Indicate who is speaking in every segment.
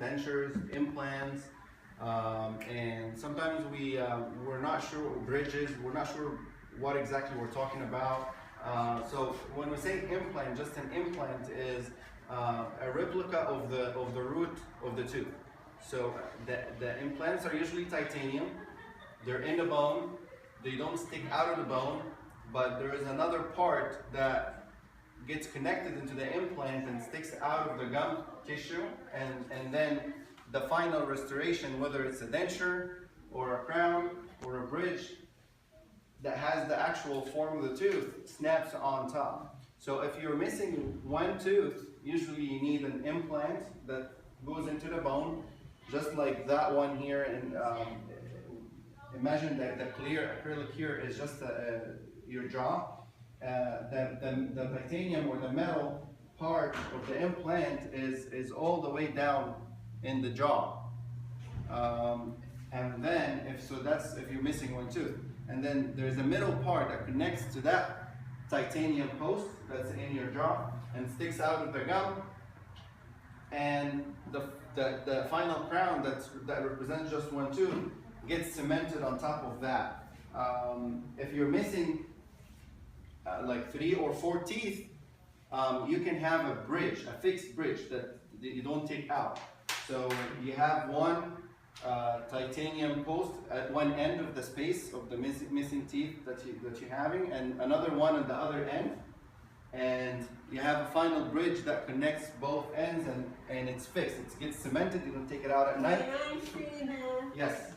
Speaker 1: dentures, implants, and sometimes we're not sure bridges, we're not sure what exactly we're talking about. So when we say implant, just an implant is a replica of the root of the tooth. So the implants are usually titanium. They're in the bone. They don't stick out of the bone, but there is another part that gets connected into the implant and sticks out of the gum tissue, and then the final restoration, whether it's a denture or a crown or a bridge that has the actual form of the tooth, snaps on top. So if you're missing one tooth, usually you need an implant that goes into the bone, just like that one here. And imagine that the clear acrylic here is just your jaw. The titanium or the metal part of the implant is all the way down in the jaw. And then that's if you're missing one tooth. And then there's a middle part that connects to that titanium post that's in your jaw and sticks out of the gum. And the final crown that represents just one tooth gets cemented on top of that. If you're missing like 3 or 4 teeth, you can have a bridge, a fixed bridge that you don't take out. So you have one titanium post at one end of the space of the missing teeth that you're having, and another one at the other end, and you have a final bridge that connects both ends, and it's fixed. It gets cemented. You don't take it out at night. Yes.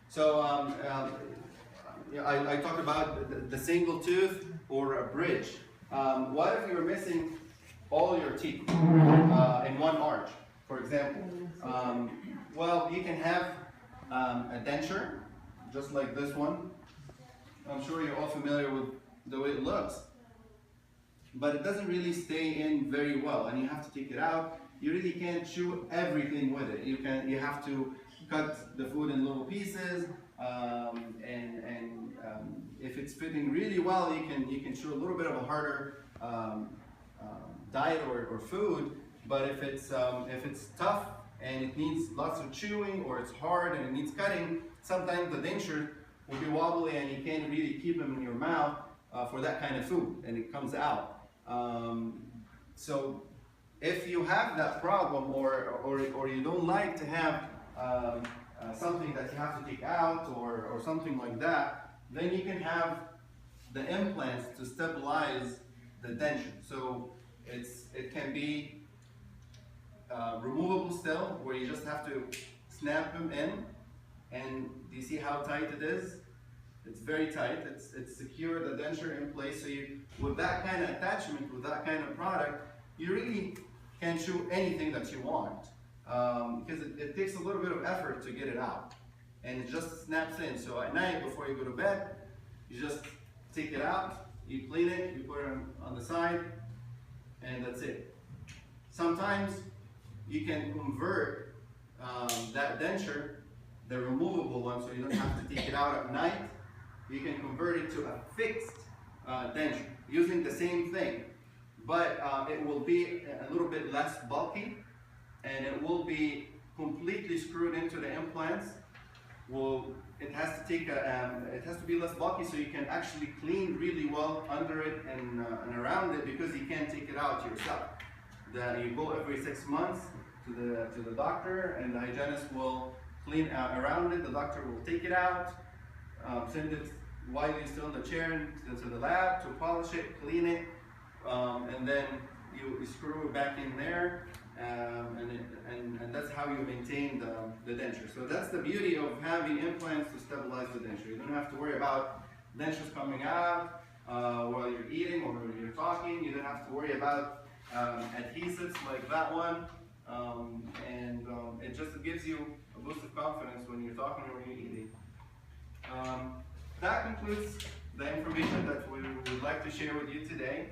Speaker 1: So I talked about the single tooth or a bridge. What if you're missing all your teeth in one arch, for example? Well, you can have a denture, just like this one. I'm sure you're all familiar with the way it looks, but it doesn't really stay in very well, and you have to take it out. You really can't chew everything with it. You have to cut the food in little pieces, and if it's fitting really well, you can chew a little bit of a harder diet or food. But if it's tough and it needs lots of chewing, or it's hard and it needs cutting, sometimes the denture will be wobbly and you can't really keep them in your mouth for that kind of food, and it comes out. So if you have that problem, or you don't like to have something that you have to take out or something like that, then you can have the implants to stabilize the denture. So it can be removable still, where you just have to snap them in, and do you see how tight it is? It's very tight. It's secured the denture in place. So with that kind of attachment, with that kind of product, you really can chew anything that you want, because it takes a little bit of effort to get it out, and it just snaps in. So at night before you go to bed, you just take it out, you clean it, you put it on the side, and that's it. Sometimes you can convert that denture, the removable one, so you don't have to take it out at night. You can convert it to a fixed denture using the same thing, but it will be a little bit less bulky, and it will be completely screwed into the implants. It has to be less bulky, so you can actually clean really well under it and around it, because you can't take it out yourself. You go every 6 months to the doctor, and the hygienist will clean around it. The doctor will take it out, send it while you're still in the chair to the lab to polish it, clean it, and then you screw it back in there, and that's how you maintain the denture. So that's the beauty of having implants to stabilize the denture. You don't have to worry about dentures coming out while you're eating or when you're talking. You don't have to worry about adhesives like that one, and it just gives you a boost of confidence when you're talking or when you're eating. That concludes the information that we would like to share with you today.